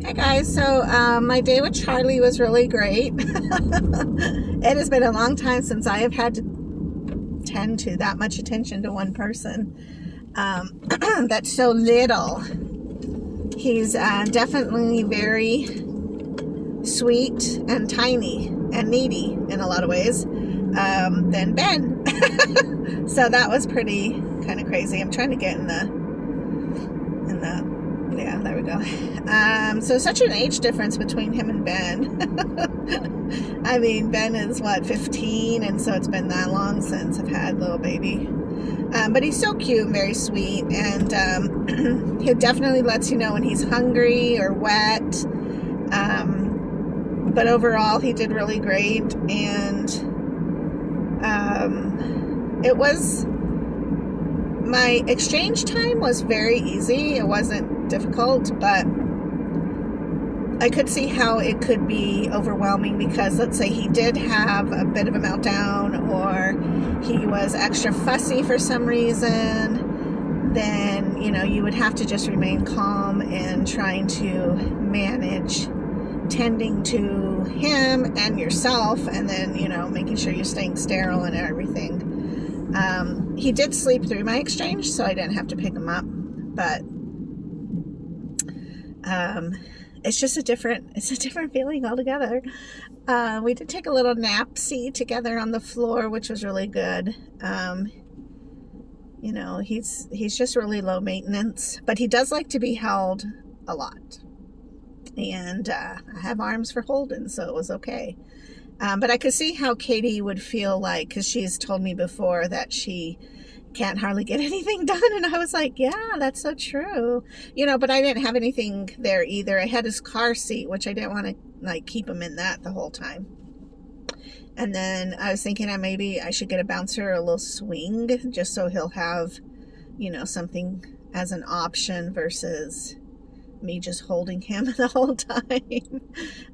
Hey guys, so my day with Charlie was really great. It has been a long time since I have had to tend to that much attention to one person. That's so little. He's definitely very sweet and tiny and needy in a lot of ways than Ben. So that was pretty kind of crazy. I'm trying to get in the yeah, there we go. So such an age difference between him and Ben. I mean, Ben is what, 15, and so it's been that long since I've had little baby. But he's so cute and very sweet, and he definitely lets you know when he's hungry or wet. But overall, he did really great, and it was, my exchange time was very easy. It wasn't difficult, but I could see how it could be overwhelming because let's say he did have a bit of a meltdown or he was extra fussy for some reason, then, you know, you would have to just remain calm and trying to manage tending to him and yourself, and then, you know, making sure you're staying sterile and everything. He did sleep through my exchange, so I didn't have to pick him up, but it's just a different feeling altogether. We did take a little nap-see together on the floor, which was really good. You know, he's just really low maintenance, but he does like to be held a lot. And I have arms for Holden, so it was okay. But I could see how Katie would feel like, because she's told me before that she can't hardly get anything done, and I was like, yeah, that's so true, you know. But I didn't have anything there either. I had his car seat, which I didn't want to like keep him in that the whole time. And then I was thinking that maybe I should get a bouncer or a little swing just so he'll have, you know, something as an option versus me just holding him the whole time.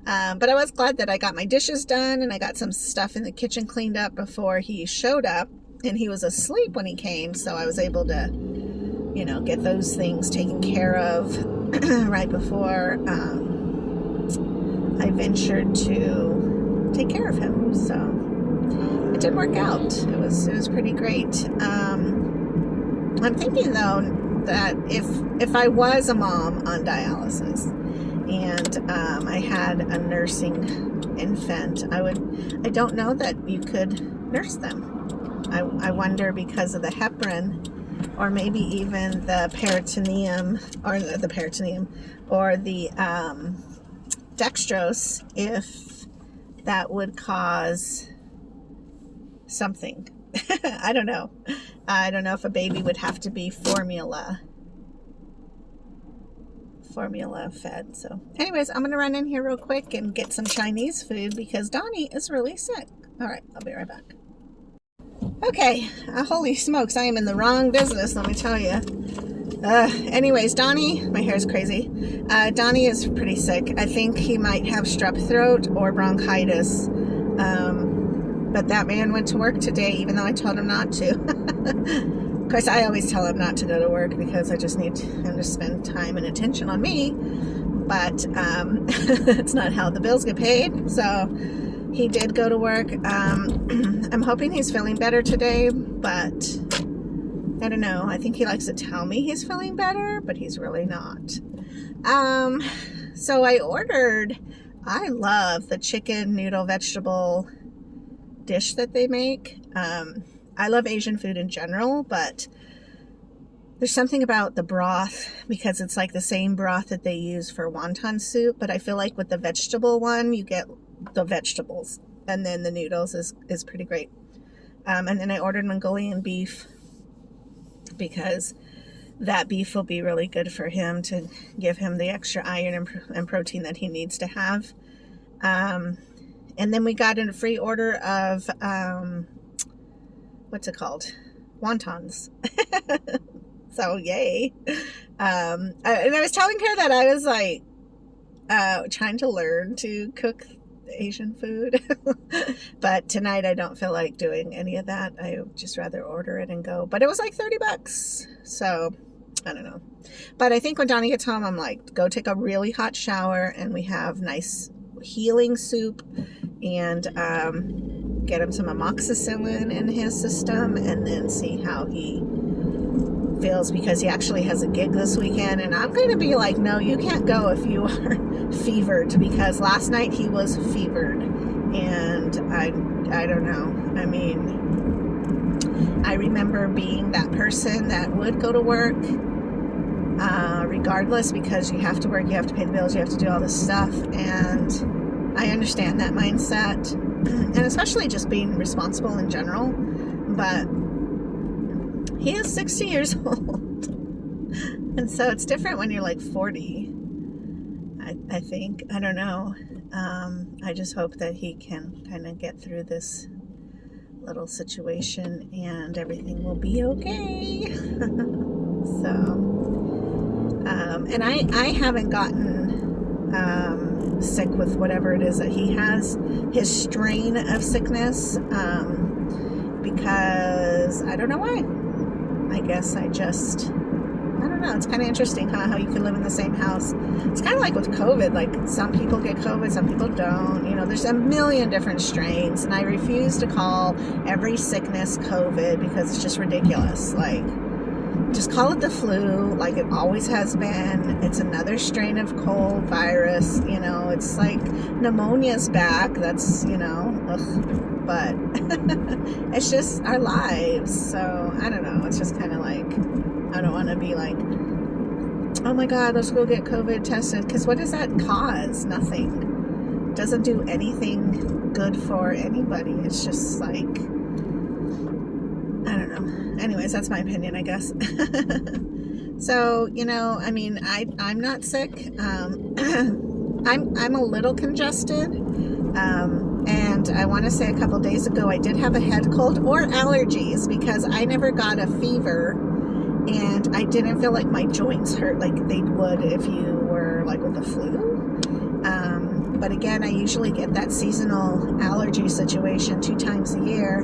But I was glad that I got my dishes done and I got some stuff in the kitchen cleaned up before he showed up, and he was asleep when he came, so I was able to, you know, get those things taken care of right before I ventured to take care of him. So it did work out. It was pretty great. I'm thinking though that if I was a mom on dialysis and I had a nursing infant, I don't know that you could nurse them. I wonder, because of the heparin, or maybe even the peritoneum, or the dextrose, if that would cause something. I don't know. I don't know if a baby would have to be formula fed. So anyways, I'm gonna run in here real quick and get some Chinese food because Donnie is really sick. All right, I'll be right back. Okay, holy smokes, I am in the wrong business, let me tell you. Anyways, Donnie, my hair is crazy. Donnie is pretty sick. I think he might have strep throat or bronchitis. But that man went to work today, even though I told him not to. Of course, I always tell him not to go to work because I just need him to spend time and attention on me. But it's not how the bills get paid. So he did go to work. I'm hoping he's feeling better today, but I don't know. I think he likes to tell me he's feeling better, but he's really not. So I love the chicken noodle vegetable dish that they make. I love Asian food in general, but there's something about the broth, because it's like the same broth that they use for wonton soup, but I feel like with the vegetable one, you get the vegetables, and then the noodles is pretty great. And then I ordered Mongolian beef because that beef will be really good for him to give him the extra iron and protein that he needs to have. And then we got in a free order of what's it called? Wontons. So yay. And I was telling her that I was like trying to learn to cook Asian food. But tonight I don't feel like doing any of that. I would just rather order it and go. But it was like $30. So I don't know. But I think when Donnie gets home, I'm like, go take a really hot shower, and we have nice healing soup, and get him some amoxicillin in his system, and then see how he feels, because he actually has a gig this weekend, and I'm going to be like, no, you can't go if you are fevered, because last night he was fevered, and I don't know. I mean, I remember being that person that would go to work regardless, because you have to work, you have to pay the bills, you have to do all this stuff, and I understand that mindset, and especially just being responsible in general, but he is 60 years old, and so it's different when you're like 40, I think. I don't know. I just hope that he can kind of get through this little situation and everything will be okay. So and I haven't gotten sick with whatever it is that he has, his strain of sickness, because I don't know why. I guess I don't know. It's kind of interesting how you can live in the same house. It's kind of like with COVID. Like, some people get COVID, some people don't. You know, there's a million different strains, and I refuse to call every sickness COVID, because it's just ridiculous. Like, just call it the flu, like it always has been. It's another strain of cold virus. You know, it's like pneumonia's back. That's, you know, ugh. But it's just our lives. So I don't know. It's just kind of like, I don't want to be like, oh my God, let's go get COVID tested. Because what does that cause? Nothing. It doesn't do anything good for anybody. It's just like, I don't know. Anyways, that's my opinion, I guess. So, you know, I mean, I'm not sick. I'm a little congested. And I want to say a couple days ago, I did have a head cold or allergies, because I never got a fever, and I didn't feel like my joints hurt like they would if you were like with the flu. But again, I usually get that seasonal allergy situation 2 times a year,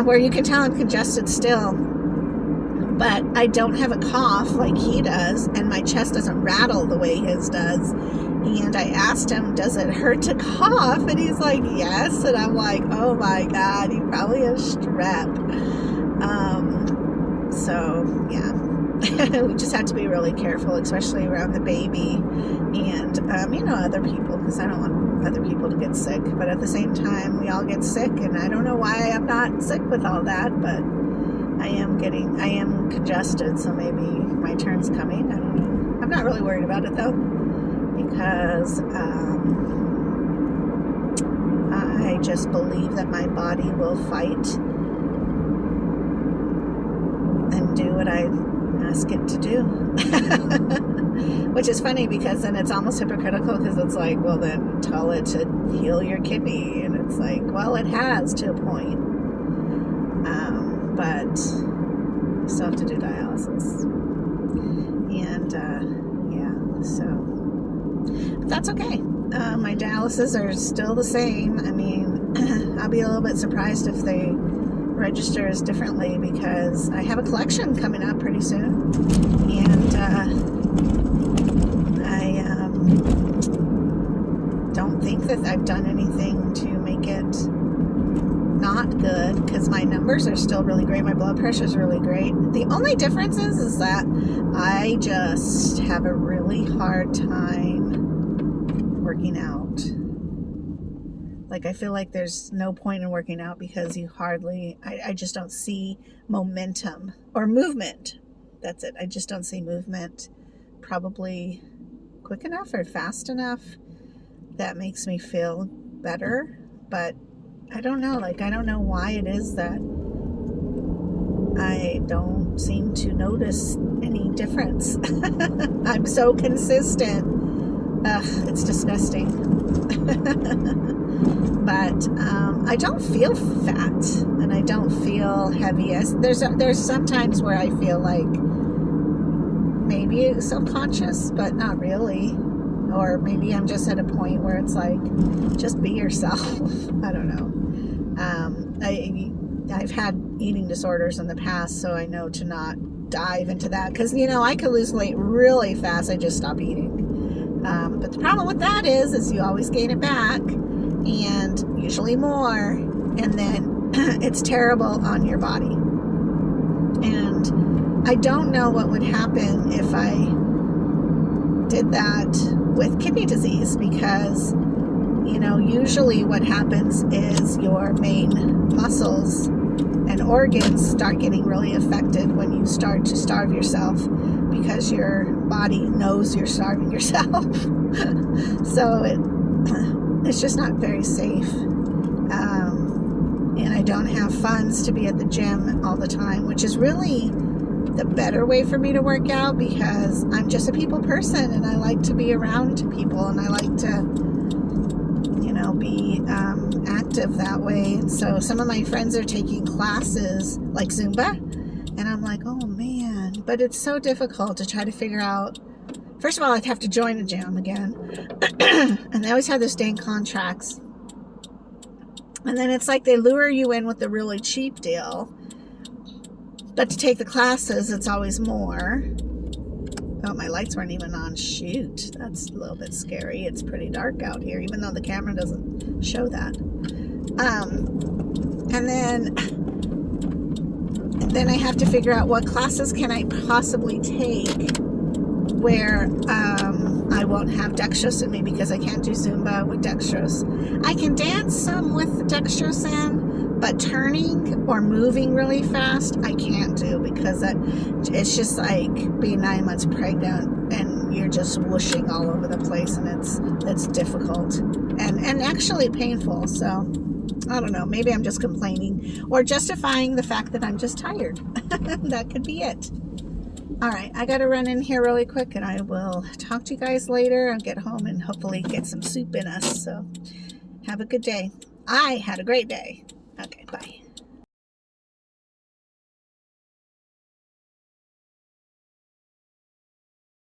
where you can tell I'm congested still, but I don't have a cough like he does, and my chest doesn't rattle the way his does. And I asked him, does it hurt to cough? And he's like, yes. And I'm like, oh my God, he probably has strep. So yeah, we just have to be really careful, especially around the baby and, you know, other people, because I don't want other people to get sick. But at the same time, we all get sick, and I don't know why I'm not sick with all that, but I am congested, so maybe my turn's coming. I don't know. I'm not really worried about it though, because I just believe that my body will fight and do what I ask it to do. Which is funny, because then it's almost hypocritical, because it's like, well, then tell it to heal your kidney, and it's like, well, it has to a point, but you still have to do dialysis, and yeah, so, but that's okay. My dialysis are still the same. I mean, I'll be a little bit surprised if they register as differently, because I have a collection coming up pretty soon, and I don't think that I've done anything to make it not good, because my numbers are still really great. My blood pressure is really great. The only difference is that I just have a really hard time working out. Like, I feel like there's no point in working out, because you hardly, I just don't see momentum or movement. That's it. I just don't see movement probably quick enough or fast enough that makes me feel better. But I don't know. Like, I don't know why it is that I don't seem to notice any difference. I'm so consistent. Ugh, it's disgusting. But I don't feel fat, and I don't feel heavy. There's some times where I feel like maybe self-conscious, but not really. Or maybe I'm just at a point where it's like, just be yourself. I don't know. I've had eating disorders in the past, so I know to not dive into that. Because, you know, I could lose weight really fast. I just stop eating. But the problem with that is you always gain it back, and usually more, and then it's terrible on your body. And I don't know what would happen if I did that with kidney disease, because, you know, usually what happens is your main muscles and organs start getting really affected when you start to starve yourself, because your body knows you're starving yourself. So it's just not very safe. And I don't have funds to be at the gym all the time, which is really the better way for me to work out, because I'm just a people person and I like to be around people, and I like to, you know, be active that way. And so some of my friends are taking classes like Zumba, and I'm like, oh man, but it's so difficult to try to figure out. First of all, I'd have to join a gym again. And they always have those dang contracts. And then it's like they lure you in with the really cheap deal. But to take the classes, it's always more. Oh, my lights weren't even on. Shoot, that's a little bit scary. It's pretty dark out here, even though the camera doesn't show that. And then I have to figure out what classes can I possibly take where I won't have dextrose in me, because I can't do Zumba with dextrose. I can dance some with dextrose in, but turning or moving really fast, I can't do, because it's just like being 9 months pregnant and you're just whooshing all over the place, and it's difficult and actually painful. So I don't know, maybe I'm just complaining or justifying the fact that I'm just tired. That could be it. All right, I got to run in here really quick, and I will talk to you guys later. I'll get home and hopefully get some soup in us. So have a good day. I had a great day. Okay, bye.